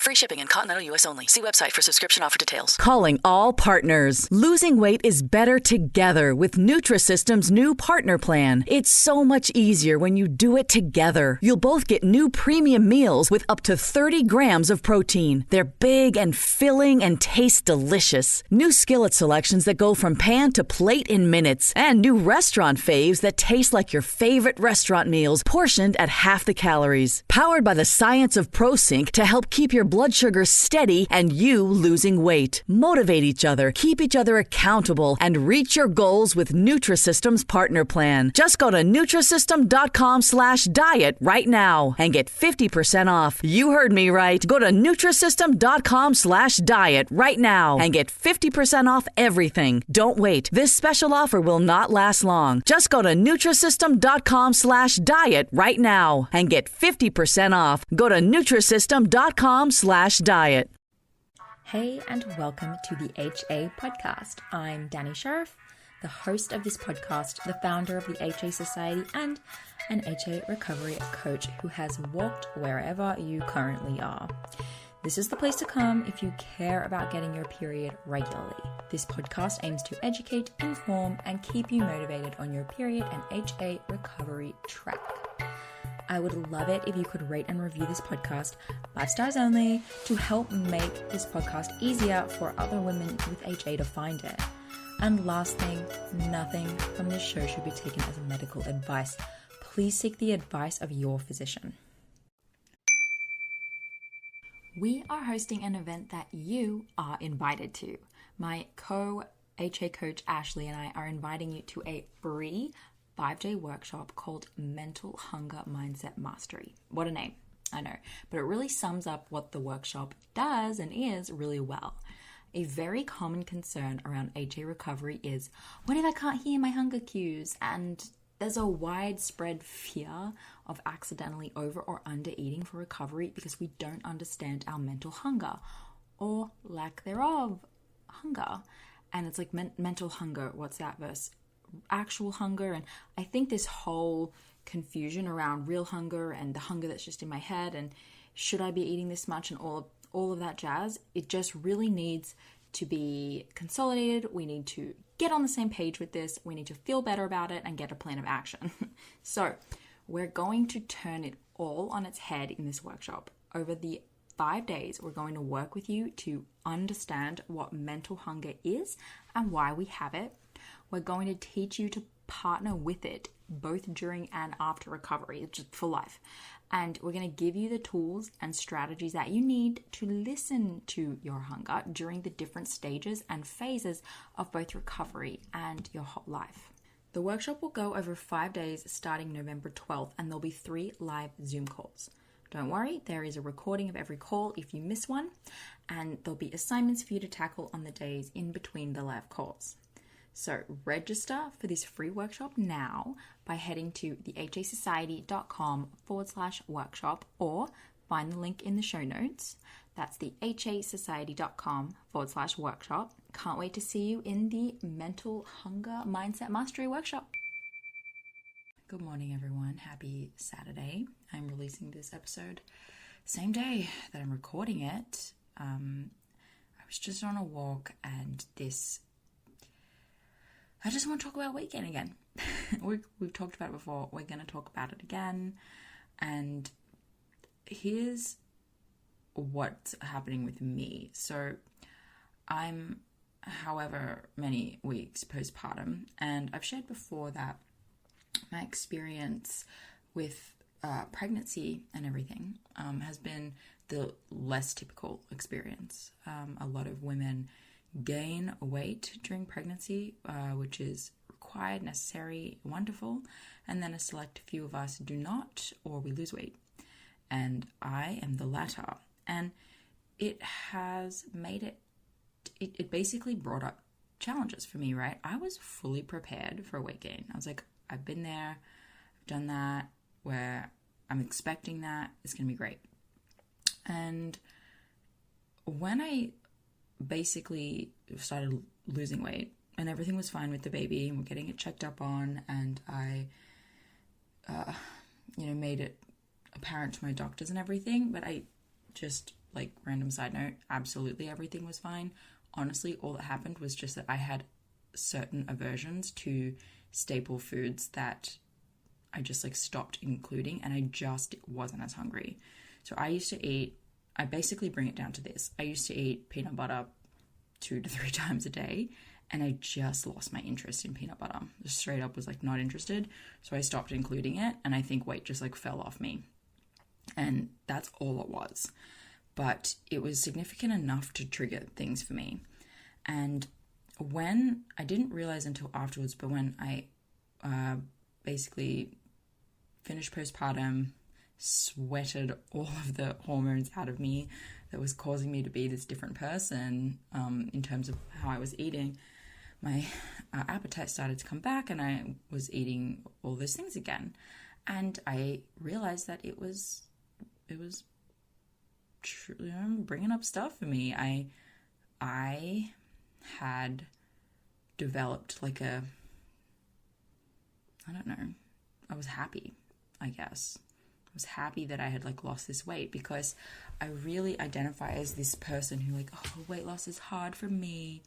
Free shipping in continental U.S. only. See website for subscription offer details. Calling all partners. Losing weight is better together with Nutrisystem's new partner plan. It's so much easier when you do it together. You'll both get new premium meals with up to 30 grams of protein. They're big and filling and taste delicious. New skillet selections that go from pan to plate in minutes. And new restaurant faves that taste like your favorite restaurant meals, portioned at half the calories. Powered by the science of ProSync to help keep your blood sugar steady and you losing weight. Motivate each other, keep each other accountable, and reach your goals with Nutrisystem's partner plan. Just go to Nutrisystem.com/diet right now and get 50% off. You heard me right. Go to Nutrisystem.com/diet right now and get 50% off everything. Don't wait. This special offer will not last long. Just go to Nutrisystem.com/diet right now and get 50% off. Go to Nutrisystem.com/diet. Hey, and welcome to the HA podcast. I'm Danny Sheriff, the host of this podcast, the founder of the HA Society, and an HA recovery coach who has walked wherever you currently are. This is the place to come if you care about getting your period regularly. This podcast aims to educate, inform, and keep you motivated on your period and HA recovery track. I would love it if you could rate and review this podcast, 5 stars only, to help make this podcast easier for other women with HA to find it. And last thing, nothing from this show should be taken as medical advice. Please seek the advice of your physician. We are hosting an event that you are invited to. My co-HA coach Ashley and I are inviting you to a free 5-day workshop called Mental Hunger Mindset Mastery. What a name, I know, but it really sums up what the workshop does and is really well. A very common concern around HA recovery is, what if I can't hear my hunger cues? And there's a widespread fear of accidentally over or under eating for recovery because we don't understand our mental hunger or lack thereof hunger. And it's like mental hunger, what's that versus actual hunger? And I think this whole confusion around real hunger and the hunger that's just in my head and should I be eating this much and all of that jazz, it just really needs to be consolidated. We need to get on the same page with this. We need to feel better about it and get a plan of action. So we're going to turn it all on its head in this workshop. Over the 5 days, we're going to work with you to understand what mental hunger is and why we have it. We're going to teach you to partner with it both during and after recovery, just for life. And we're going to give you the tools and strategies that you need to listen to your hunger during the different stages and phases of both recovery and your whole life. The workshop will go over 5 days starting November 12th, and there'll be 3 live Zoom calls. Don't worry, there is a recording of every call if you miss one, and there'll be assignments for you to tackle on the days in between the live calls. So register for this free workshop now by heading to thehasociety.com/workshop or find the link in the show notes. That's the thehasociety.com/workshop. Can't wait to see you in the Mental Hunger Mindset Mastery workshop. Good morning, everyone. Happy Saturday. I'm releasing this episode same day that I'm recording it. I was just on a walk and I just want to talk about weight gain again. We've talked about it before. We're going to talk about it again. And here's what's happening with me. So I'm however many weeks postpartum, and I've shared before that my experience with pregnancy and everything has been the less typical experience. A lot of women gain weight during pregnancy, which is required, necessary, wonderful, and then a select few of us do not, or we lose weight. And I am the latter. And it has made it basically brought up challenges for me, right? I was fully prepared for weight gain. I was like, I've been there, I've done that, where I'm expecting that, it's going to be great. And when I basically started losing weight and everything was fine with the baby and we're getting it checked up on, and I, made it apparent to my doctors and everything, but I just like, random side note, absolutely everything was fine. Honestly, all that happened was just that I had certain aversions to staple foods that I just, like, stopped including, and I just wasn't as hungry. So I basically bring it down to this. I used to eat peanut butter 2 to 3 times a day, and I just lost my interest in peanut butter. Just straight up was, like, not interested. So I stopped including it, and I think weight just, like, fell off me. And that's all it was. But it was significant enough to trigger things for me. And when I didn't realize until afterwards, but when I basically finished postpartum, sweated all of the hormones out of me that was causing me to be this different person in terms of how I was eating, my appetite started to come back, and I was eating all those things again. And I realized that it was bringing up stuff for me. I had developed like I don't know, I was happy, I guess. I was happy that I had, like, lost this weight, because I really identify as this person who, like, oh, weight loss is hard for me.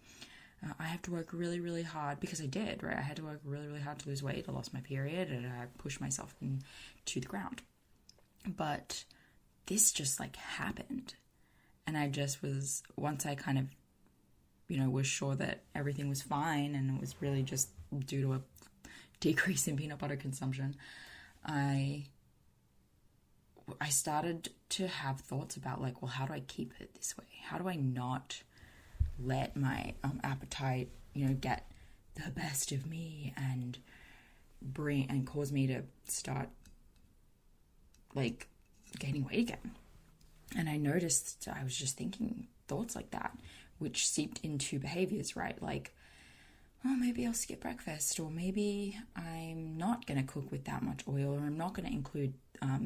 I have to work really, really hard, because I did, right? I had to work really, really hard to lose weight. I lost my period, and I pushed myself into the ground. But this just, like, happened. And I just was, once I kind of, was sure that everything was fine, and it was really just due to a decrease in peanut butter consumption, I started to have thoughts about, like, well, how do I keep it this way? How do I not let my appetite, get the best of me and cause me to start, like, gaining weight again? And I noticed I was just thinking thoughts like that, which seeped into behaviors, right? Like, oh, maybe I'll skip breakfast, or maybe I'm not going to cook with that much oil, or I'm not going to include,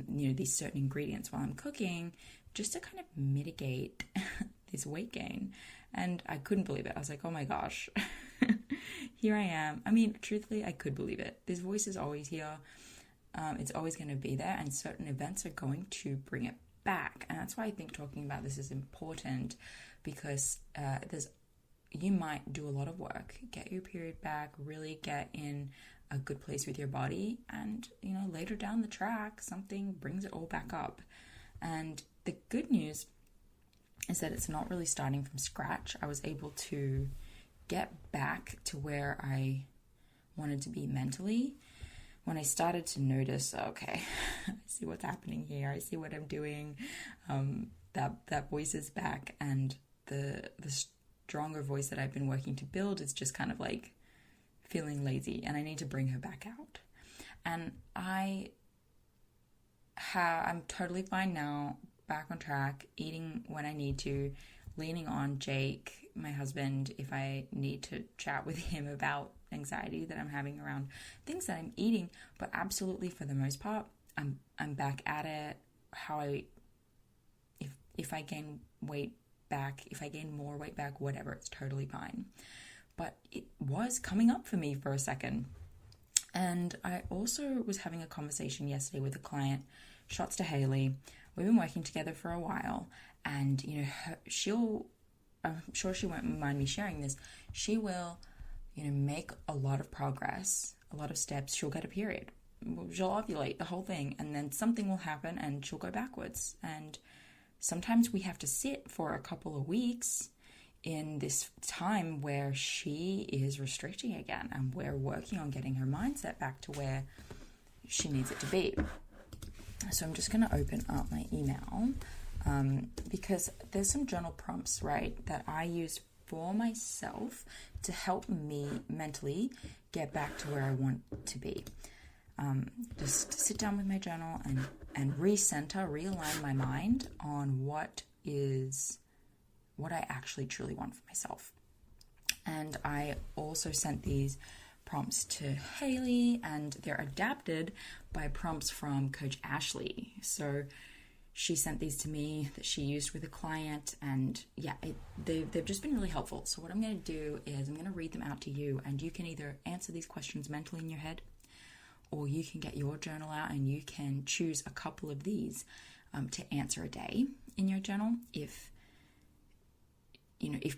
these certain ingredients while I'm cooking, just to kind of mitigate this weight gain. And I couldn't believe it. I was like, oh my gosh, here I am. I mean, truthfully, I could believe it. This voice is always here. It's always going to be there, and certain events are going to bring it back. And that's why I think talking about this is important, because you might do a lot of work, get your period back, really get in a good place with your body, and, later down the track, something brings it all back up. And the good news is that it's not really starting from scratch. I was able to get back to where I wanted to be mentally when I started to notice, okay, I see what's happening here. I see what I'm doing. That voice is back, and the stronger voice that I've been working to build is just kind of like feeling lazy, and I need to bring her back out. And I'm totally fine now, back on track, eating when I need to, leaning on Jake, my husband, if I need to chat with him about anxiety that I'm having around things that I'm eating. But absolutely, for the most part, I'm back at it. If I gain weight back, if I gain more weight back, whatever, it's totally fine. But it was coming up for me for a second. And I also was having a conversation yesterday with a client, shots to Haley. We've been working together for a while, and, I'm sure she won't mind me sharing this. She will, make a lot of progress, a lot of steps. She'll get a period. She'll ovulate, the whole thing, and then something will happen and she'll go backwards. And sometimes we have to sit for a couple of weeks in this time where she is restricting again, and we're working on getting her mindset back to where she needs it to be. So I'm just going to open up my email because there's some journal prompts, right, that I use for myself to help me mentally get back to where I want to be. Just sit down with my journal and recenter, realign my mind on what I actually truly want for myself. And I also sent these prompts to Haley, and they're adapted by prompts from Coach Ashley. So she sent these to me that she used with a client, and they've just been really helpful. So what I'm going to do is I'm going to read them out to you, and you can either answer these questions mentally in your head, or you can get your journal out and you can choose a couple of these to answer a day in your journal if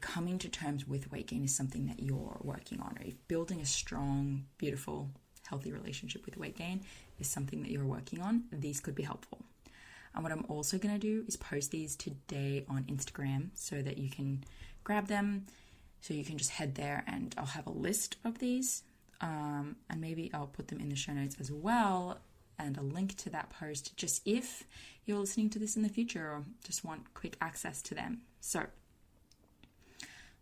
coming to terms with weight gain is something that you're working on, or if building a strong, beautiful, healthy relationship with weight gain is something that you're working on, these could be helpful. And what I'm also going to do is post these today on Instagram so that you can grab them. So you can just head there and I'll have a list of these. And maybe I'll put them in the show notes as well, and a link to that post, just if you're listening to this in the future or just want quick access to them. So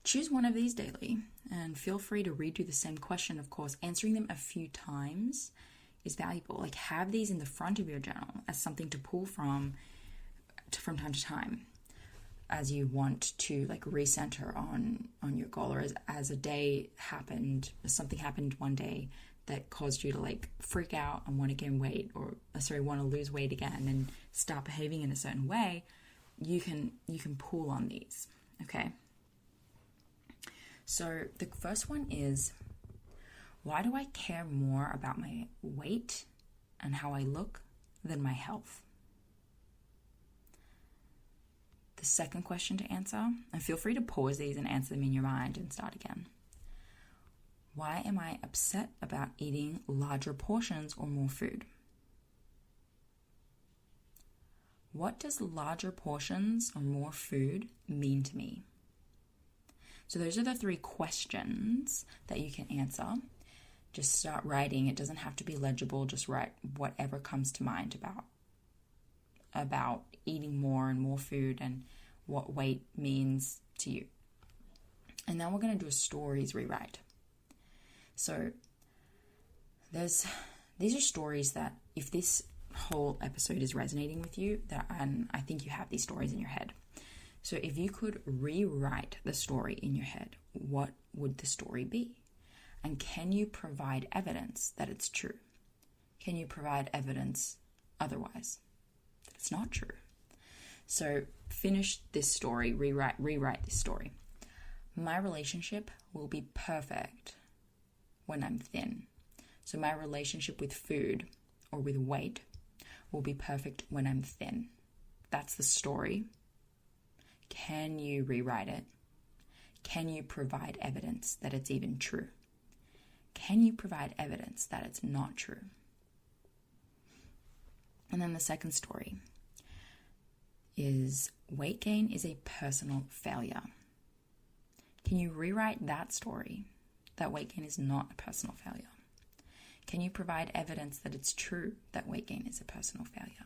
choose one of these daily and feel free to redo the same question. Of course, answering them a few times is valuable. Like, have these in the front of your journal as something to pull from time to time as you want to like recenter on your goal, or as a day happened, something happened one day that caused you to like freak out and want to gain weight, or want to lose weight again and start behaving in a certain way. You can pull on these. Okay. So the first one is, why do I care more about my weight and how I look than my health? The second question to answer, and feel free to pause these and answer them in your mind and start again. Why am I upset about eating larger portions or more food? What does larger portions or more food mean to me? So those are the 3 questions that you can answer. Just start writing. It doesn't have to be legible. Just write whatever comes to mind about eating more and more food and what weight means to you. And then we're going to do a stories rewrite. So these are stories that, if this whole episode is resonating with you, and I think you have these stories in your head. So if you could rewrite the story in your head, what would the story be? And can you provide evidence that it's true? Can you provide evidence otherwise that it's not true? So finish this story, rewrite this story. My relationship will be perfect when I'm thin. So my relationship with food or with weight will be perfect when I'm thin. That's the story. Can you rewrite it? Can you provide evidence that it's even true? Can you provide evidence that it's not true? And then the second story is, weight gain is a personal failure. Can you rewrite that story, that weight gain is not a personal failure? Can you provide evidence that it's true that weight gain is a personal failure?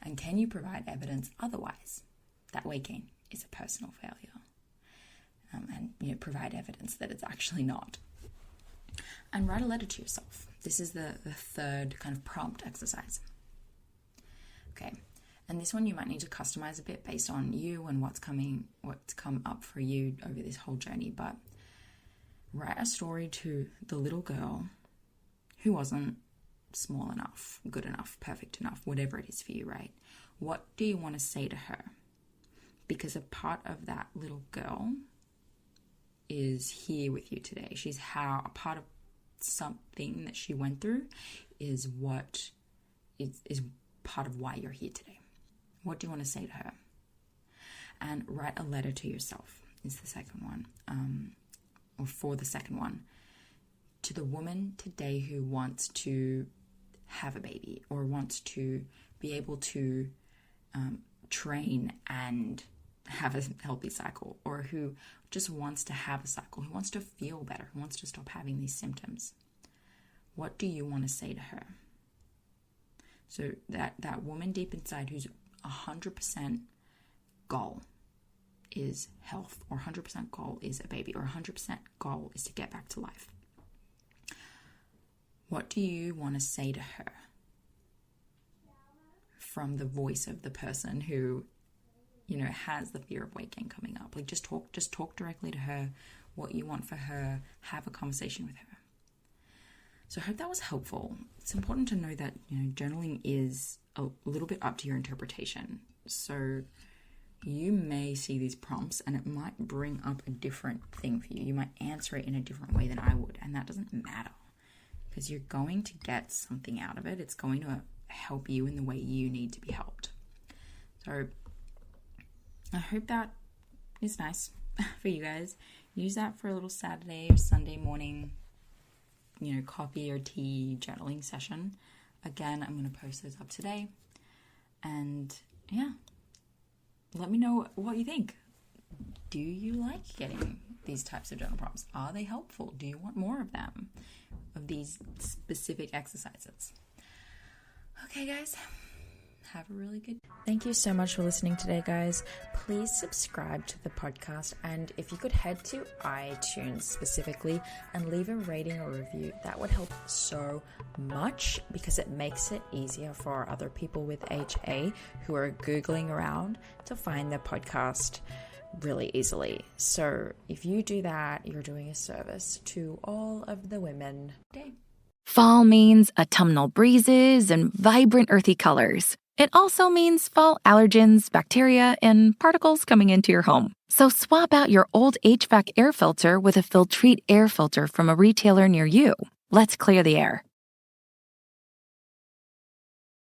And can you provide evidence otherwise, that weight gain is a personal failure? And provide evidence that it's actually not. And write a letter to yourself. This is the third kind of prompt exercise. Okay, and this one you might need to customize a bit based on you and what's come up for you over this whole journey. But write a story to the little girl who wasn't small enough, good enough, perfect enough, whatever it is for you, right? What do you want to say to her? Because a part of that little girl is here with you today. A part of something that she went through is what is part of why you're here today. What do you want to say to her? And write a letter to yourself is the second one, or for the second one, to the woman today who wants to have a baby or wants to be able to train and have a healthy cycle, or who just wants to have a cycle, who wants to feel better, who wants to stop having these symptoms. What do you want to say to her? So that woman deep inside whose 100% goal is health, or 100% goal is a baby, or 100% goal is to get back to life. What do you want to say to her from the voice of the person who has the fear of weight gain coming up? Like, just talk directly to her, what you want for her, have a conversation with her. So I hope that was helpful. It's important to know that, journaling is a little bit up to your interpretation. So you may see these prompts and it might bring up a different thing for you. You might answer it in a different way than I would, and that doesn't matter, because you're going to get something out of it. It's going to help you in the way you need to be helped. So I hope that is nice for you guys. Use that for a little Saturday or Sunday morning, coffee or tea journaling session. Again, I'm going to post those up today. And yeah, let me know what you think. Do you like getting these types of journal prompts? Are they helpful? Do you want more of them, of these specific exercises? Okay, guys. Have a really good day. Thank you so much for listening today, guys. Please subscribe to the podcast, and if you could head to iTunes specifically and leave a rating or review, that would help so much because it makes it easier for other people with HA who are Googling around to find the podcast really easily. So if you do that, you're doing a service to all of the women today. Fall means autumnal breezes and vibrant earthy colors. It also means fall allergens, bacteria, and particles coming into your home. So swap out your old HVAC air filter with a Filtrete air filter from a retailer near you. Let's clear the air.